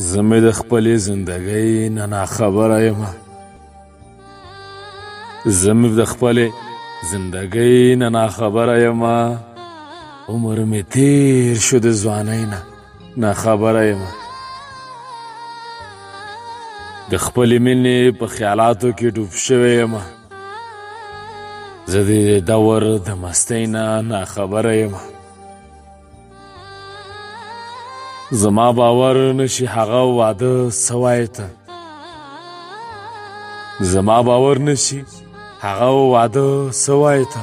زه مې د خپلې زندګۍ نه ناخبره یمه زه مې د خپلې زندګۍ نه ناخبره یمه عمر مې تیر شو د ځوانۍ نه ناخبره یمه د خپلې مینې په خیالاتو کې ډوب شوی یمه زه د دور د مستۍ نه ناخبره یمه زما باور نشي هغه واده سوای ته زما باور نشي هغه واده سوای ته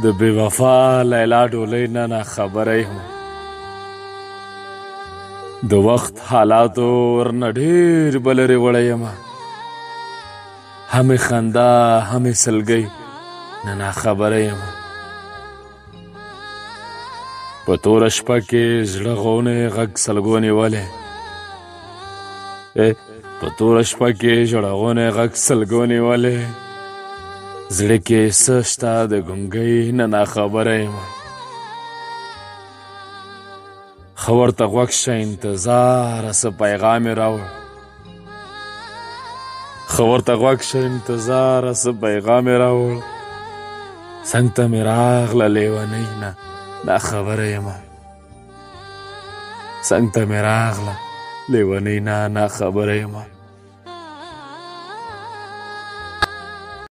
د بې وفا لیلا ډولۍ نه ناخبره یم د وخت حالاتو ورنه ډېر به لرې وړی یمه همې خندا همې سلګۍ نه ناخبره یمه په توره شپه کې زړه غونې غږ سلګونې ولې په توره شپه کې زړه غونې غږ سلګونې ولې زړه کې څه شته د ګونګۍ نه ناخبره یمه ښه ورته غوږ شه انتظاره څه پیغام یې راوړ ښه ورته غوږ شه انتظاره څه پیغام یې راوړ څنګ ته مې راغله لیونۍ نه ناخبره یمه څنګ ته مې راغله لیونۍ نه ناخبره یمه